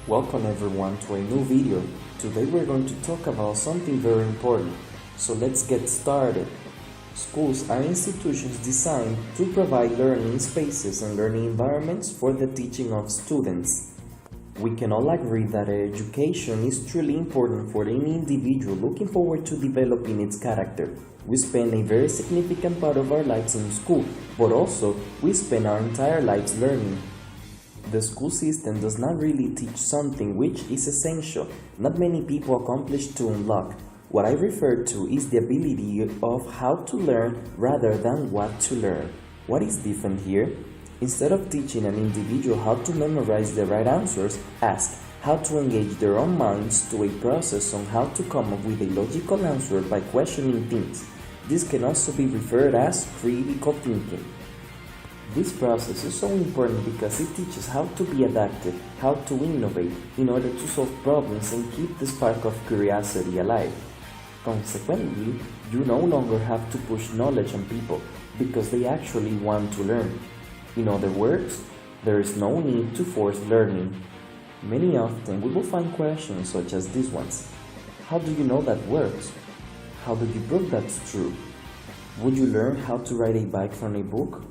Welcome everyone to a new video. Today we're going to talk about something very important. So let's get started. Schools are institutions designed to provide learning spaces and learning environments for the teaching of students. We can all agree that education is truly important for any individual looking forward to developing its character. We spend a very significant part of our lives in school, but also we spend our entire lives learning. The school system does not really teach something which is essential. Not many people accomplish to unlock. What I refer to is the ability of how to learn rather than what to learn. What is different here? Instead of teaching an individual how to memorize the right answers, ask how to engage their own minds to a process on how to come up with a logical answer by questioning things. This can also be referred as critical thinking. This process is so important because it teaches how to be adaptive, how to innovate in order to solve problems and keep the spark of curiosity alive. Consequently, you no longer have to push knowledge on people because they actually want to learn. In other words, there is no need to force learning. Many often we will find questions such as these ones. How do you know that works? How do you prove that's true? Would you learn how to ride a bike from a book?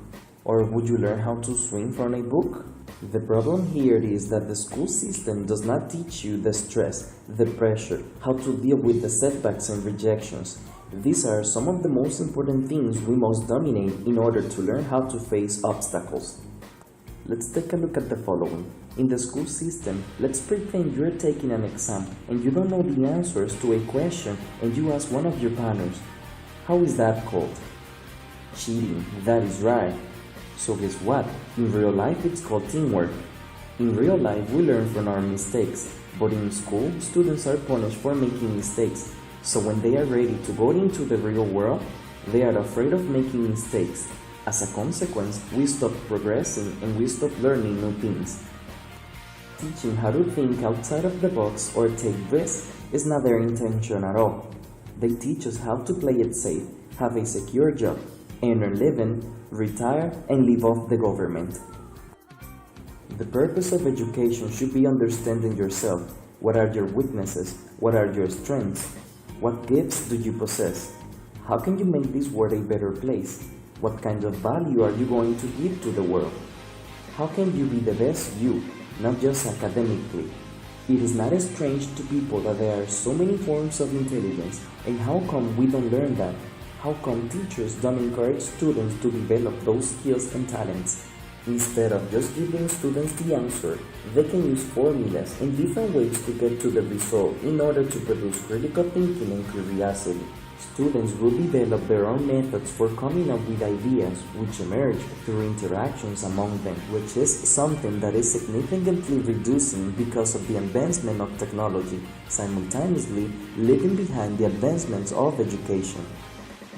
Or would you learn how to swim from a book? The problem here is that the school system does not teach you the stress, the pressure, how to deal with the setbacks and rejections. These are some of the most important things we must dominate in order to learn how to face obstacles. Let's take a look at the following. In the school system, let's pretend you're taking an exam and you don't know the answers to a question and you ask one of your partners. How is that called? Cheating, that is right. So guess what? In real life it's called teamwork. In real life we learn from our mistakes, but in school students are punished for making mistakes. So when they are ready to go into the real world, they are afraid of making mistakes. As a consequence, we stop progressing and we stop learning new things. Teaching how to think outside of the box or take risks is not their intention at all. They teach us how to play it safe, have a secure job, earn a living, retire, and live off the government. The purpose of education should be understanding yourself. What are your weaknesses? What are your strengths? What gifts do you possess? How can you make this world a better place? What kind of value are you going to give to the world? How can you be the best you, not just academically? It is not strange to people that there are so many forms of intelligence, and how come we don't learn that? How come teachers don't encourage students to develop those skills and talents? Instead of just giving students the answer, they can use formulas and different ways to get to the result in order to produce critical thinking and curiosity. Students will develop their own methods for coming up with ideas which emerge through interactions among them, which is something that is significantly reducing because of the advancement of technology, simultaneously leaving behind the advancements of education.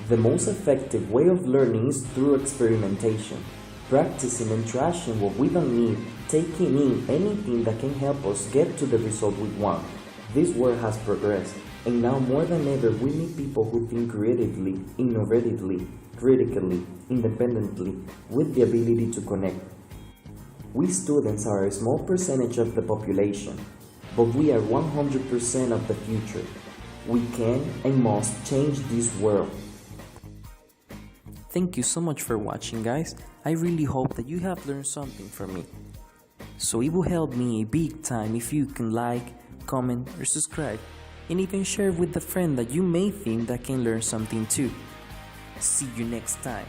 The most effective way of learning is through experimentation, practicing and trashing what we don't need, taking in anything that can help us get to the result we want. This world has progressed, and now more than ever we need people who think creatively, innovatively, critically, independently, with the ability to connect. We students are a small percentage of the population, but we are 100% of the future. We can and must change this world. Thank you so much for watching, guys. I really hope that you have learned something from me. So it will help me a big time if you can like, comment, or subscribe, and even share with a friend that you may think that can learn something too. See you next time.